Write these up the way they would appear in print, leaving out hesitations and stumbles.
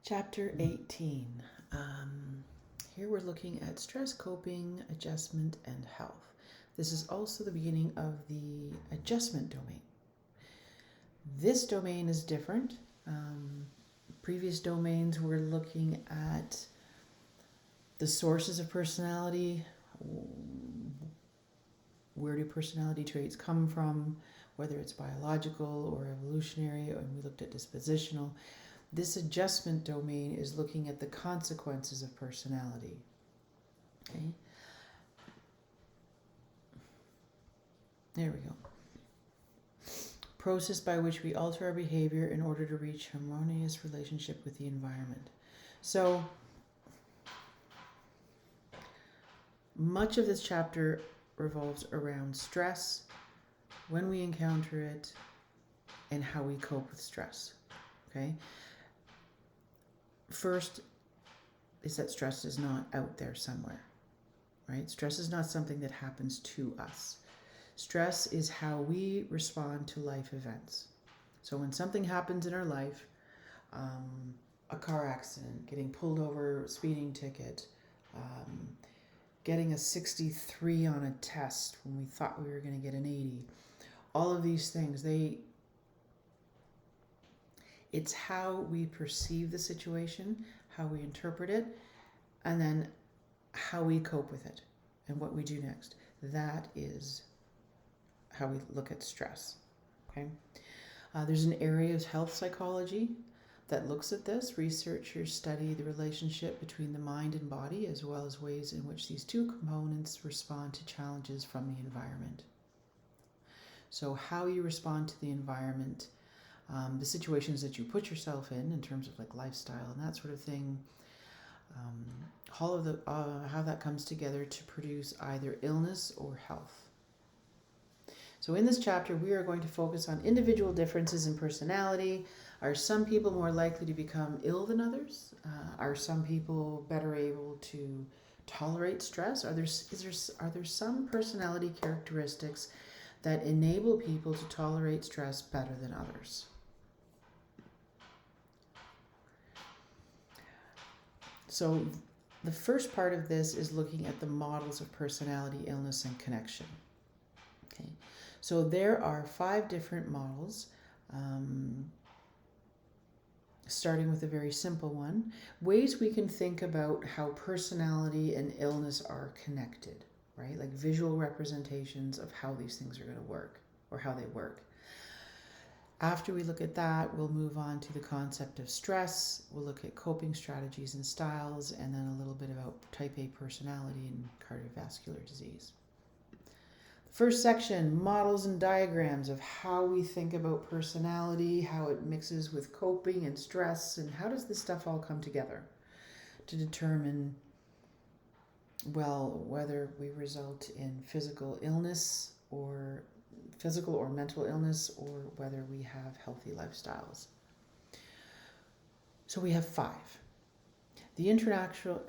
Chapter 18. Here we're looking at stress, coping, adjustment, and health. This is also the beginning of the adjustment domain. This domain is different. Previous domains we're looking at the sources of personality, where do personality traits come from, whether it's biological or evolutionary, and we looked at dispositional. This adjustment domain is looking at the consequences of personality. Okay. There we go. Process by which we alter our behavior in order to reach harmonious relationship with the environment. So much of this chapter revolves around stress, when we encounter it, and how we cope with stress. Okay. First is that stress is not out there somewhere, right? Stress is not something that happens to us. Stress is how we respond to life events. So when something happens in our life, a car accident, getting pulled over, speeding ticket, getting a 63 on a test when we thought we were going to get an 80, all of these things, it's how we perceive the situation, how we interpret it, and then how we cope with it and what we do next. That is how we look at stress. Okay. There's an area of health psychology that looks at this. Researchers study the relationship between the mind and body, as well as ways in which these two components respond to challenges from the environment. So how you respond to the environment, the situations that you put yourself in terms of like lifestyle and that sort of thing, all of how that comes together to produce either illness or health. So in this chapter, we are going to focus on individual differences in personality. Are some people more likely to become ill than others? Are some people better able to tolerate stress? Are there some personality characteristics that enable people to tolerate stress better than others? So the first part of this is looking at the models of personality, illness, and connection. Okay. So there are 5 different models, starting with a very simple one. Ways we can think about how personality and illness are connected, right? Like visual representations of how these things are going to work or how they work. After we look at that, we'll move on to the concept of stress. We'll look at coping strategies and styles, and then a little bit about type A personality and cardiovascular disease. First section, models and diagrams of how we think about personality, how it mixes with coping and stress, and how does this stuff all come together to determine, well, whether we result in physical or mental illness, or whether we have healthy lifestyles. So we have 5. The interactional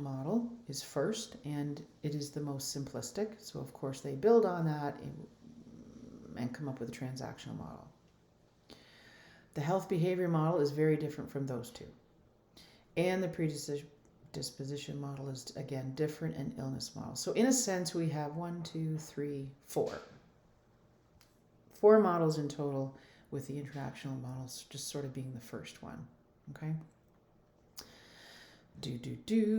model is first, and it is the most simplistic. So of course they build on that and come up with a transactional model. The health behavior model is very different from those two. And the predisposition model is again different, and illness model. So in a sense we have 4 models in total, with the interactional models just sort of being the first one. Okay.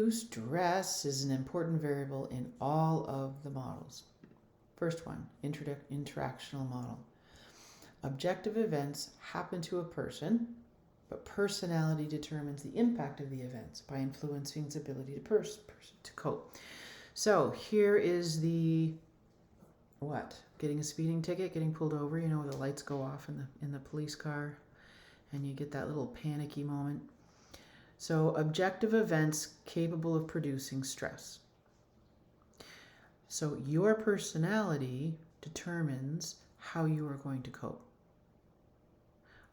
Stress is an important variable in all of the models. First one, interactional model. Objective events happen to a person, but personality determines the impact of the events by influencing its ability to cope. So here is the getting a speeding ticket, getting pulled over, the lights go off in the police car and you get that little panicky moment. So objective events capable of producing stress. So your personality determines how you are going to cope.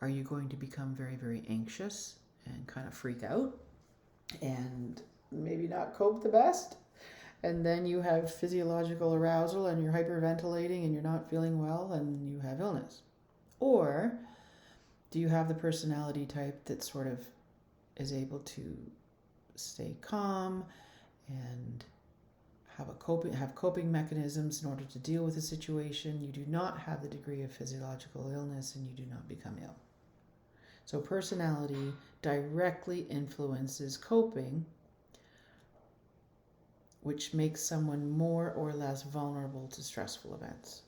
Are you going to become very, very anxious and kind of freak out and maybe not cope the best? And then you have physiological arousal and you're hyperventilating and you're not feeling well and you have illness. Or Do you have the personality type that sort of is able to stay calm and have coping mechanisms in order to deal with a situation? You do not have the degree of physiological illness, and you do not become ill. So personality directly influences coping, which makes someone more or less vulnerable to stressful events.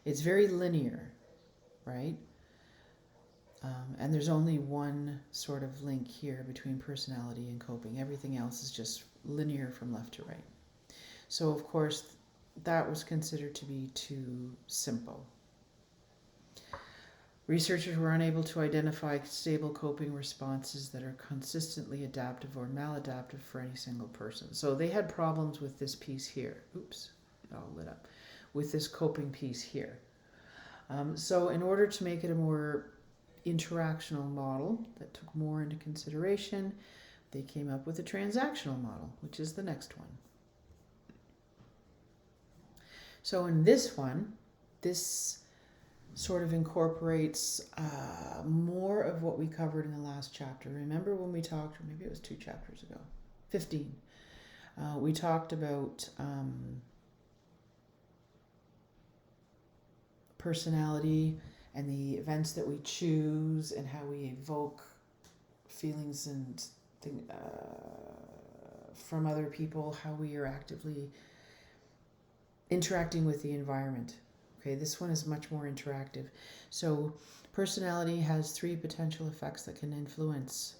It's very linear, right? And there's only one sort of link here between personality and coping. Everything else is just linear from left to right. So, of course, that was considered to be too simple. Researchers were unable to identify stable coping responses that are consistently adaptive or maladaptive for any single person. So they had problems with this piece here. Oops, it all lit up. With this coping piece here. So in order to make it a more interactional model that took more into consideration, they came up with a transactional model, which is the next one. So in this one, this sort of incorporates more of what we covered in the last chapter. Remember when we talked, or maybe it was 2 chapters ago, 15, we talked about personality and the events that we choose and how we evoke feelings and from other people, how we are actively interacting with the environment. Okay, this one is much more interactive. So personality has 3 potential effects that can influence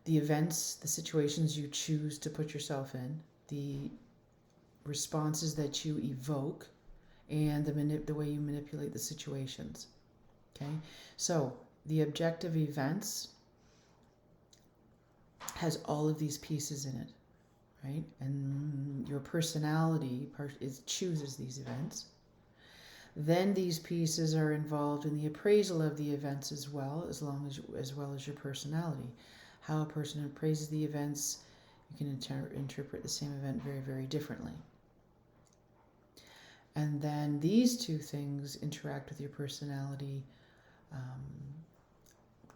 the events, the situations you choose to put yourself in, the responses that you evoke, and the way you manipulate the situations. Okay, so the objective events has all of these pieces in it, right? And your personality chooses these events. Then these pieces are involved in the appraisal of the events as well as your personality. How a person appraises the events, you can interpret the same event very, very differently. And then these 2 things interact with your personality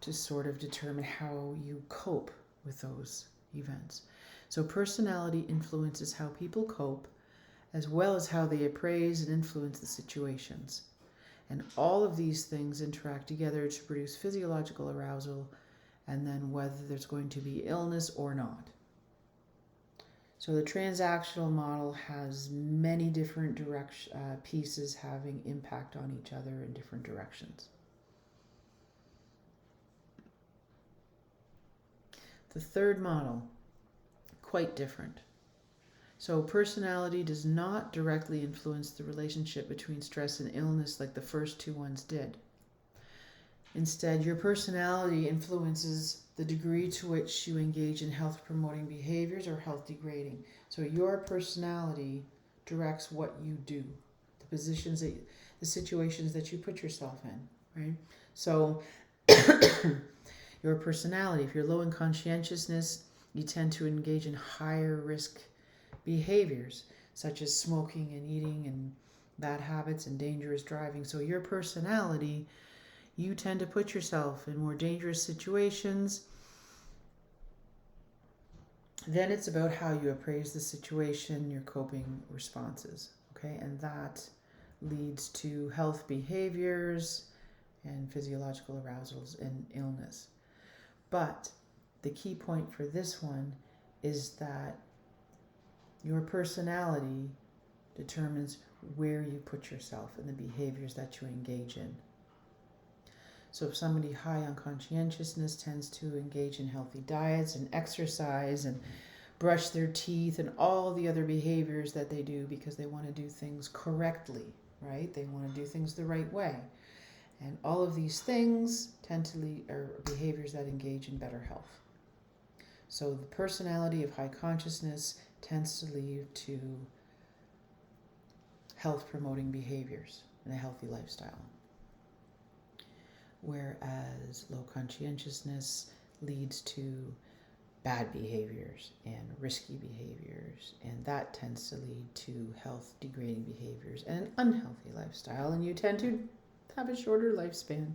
to sort of determine how you cope with those events. So personality influences how people cope, as well as how they appraise and influence the situations. And all of these things interact together to produce physiological arousal, and then whether there's going to be illness or not. So the transactional model has many different pieces having impact on each other in different directions. The third model, quite different. So personality does not directly influence the relationship between stress and illness like the first 2 ones did. Instead, your personality influences the degree to which you engage in health-promoting behaviors or health-degrading. So your personality directs what you do, the situations that you put yourself in, right? So your personality, if you're low in conscientiousness, you tend to engage in higher risk behaviors, such as smoking and eating and bad habits and dangerous driving. So your personality, you tend to put yourself in more dangerous situations. Then it's about how you appraise the situation, your coping responses, okay? And that leads to health behaviors and physiological arousals and illness. But the key point for this one is that your personality determines where you put yourself and the behaviors that you engage in. So if somebody high on conscientiousness tends to engage in healthy diets and exercise and brush their teeth and all the other behaviors that they do because they want to do things correctly, right? They want to do things the right way. And all of these things are behaviors that engage in better health. So the personality of high consciousness tends to lead to health-promoting behaviors and a healthy lifestyle. Whereas low conscientiousness leads to bad behaviors and risky behaviors, and that tends to lead to health-degrading behaviors and an unhealthy lifestyle, and you tend to have a shorter lifespan.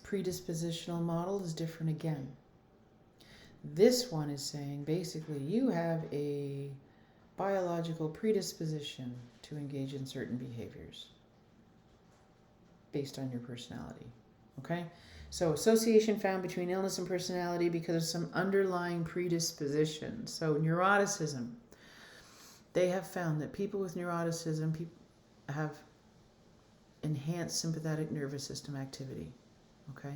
predispositional model is different again. This one is saying basically you have a biological predisposition to engage in certain behaviors based on your personality. Okay? So association found between illness and personality because of some underlying predisposition. So neuroticism. They have found that people with neuroticism have enhanced sympathetic nervous system activity. Okay?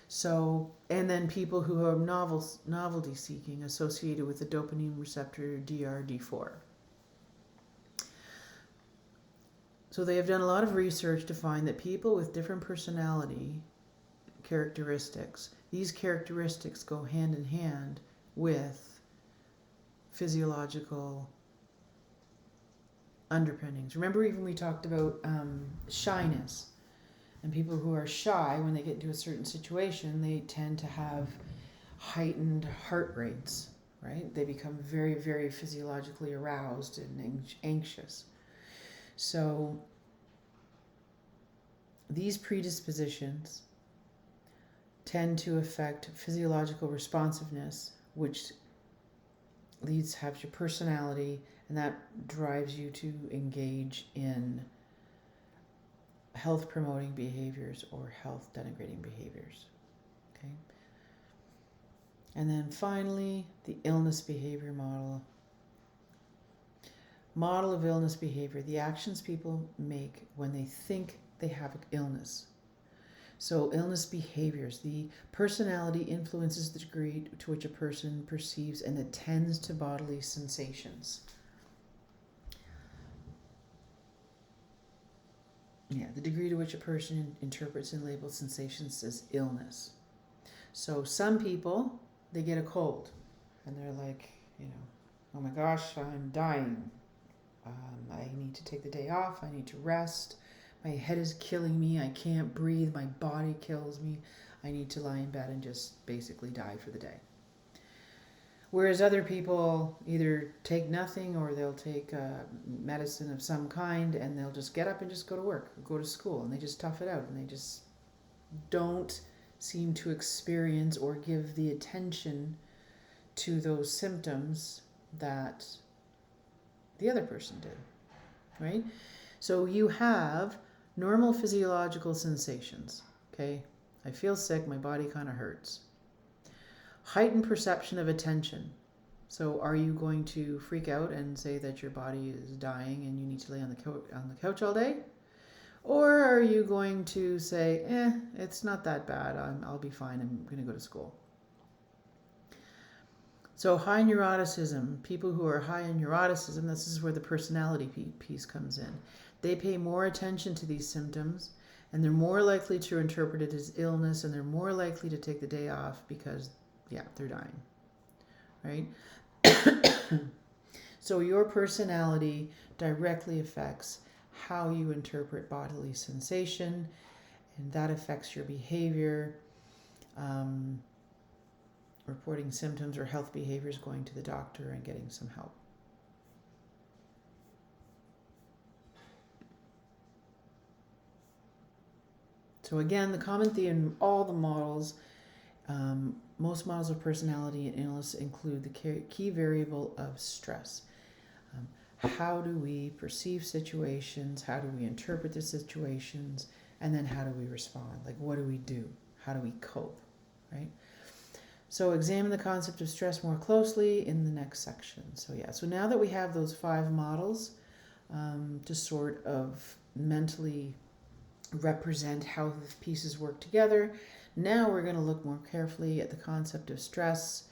So, and then people who are novelty seeking associated with the dopamine receptor DRD4. So they have done a lot of research to find that people with different personality characteristics, these characteristics go hand in hand with physiological underpinnings. Remember, even we talked about shyness. And people who are shy, when they get into a certain situation, they tend to have heightened heart rates, right? They become very, very physiologically aroused and anxious. So these predispositions tend to affect physiological responsiveness, which leads to have your personality, and that drives you to engage in health promoting behaviors or health denigrating behaviors. Okay. And then finally, the illness behavior model. Model of illness behavior, the actions people make when they think they have illness. So illness behaviors, the personality influences the degree to which a person perceives and attends to bodily sensations. Yeah, the degree to which a person interprets and labels sensations as illness. So some people, they get a cold and they're like, oh my gosh, I'm dying. I need to take the day off. I need to rest. My head is killing me. I can't breathe. My body kills me. I need to lie in bed and just basically die for the day. Whereas other people either take nothing or they'll take medicine of some kind and they'll just get up and just go to work or go to school and they just tough it out and they just don't seem to experience or give the attention to those symptoms that the other person did, right? So you have normal physiological sensations, okay? I feel sick, my body kind of hurts. Heightened perception of attention. So are you going to freak out and say that your body is dying and you need to lay on the couch all day? Or are you going to say, it's not that bad, I'll be fine, I'm going to go to school? So high neuroticism, people who are high in neuroticism, this is where the personality piece comes in. They pay more attention to these symptoms and they're more likely to interpret it as illness and they're more likely to take the day off because, they're dying, right? So your personality directly affects how you interpret bodily sensation and that affects your behavior. Reporting symptoms or health behaviors, going to the doctor and getting some help. So again, the common theme in all the models, most models of personality and illness include the key variable of stress. How do we perceive situations? How do we interpret the situations? And then how do we respond? Like, what do we do? How do we cope, right? So examine the concept of stress more closely in the next section. So now that we have those 5 models to sort of mentally represent how the pieces work together, now we're going to look more carefully at the concept of stress,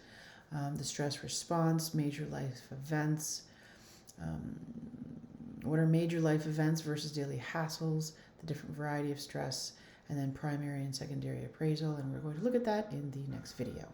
the stress response, major life events. What are major life events versus daily hassles, the different variety of stress, and then primary and secondary appraisal. And we're going to look at that in the next video.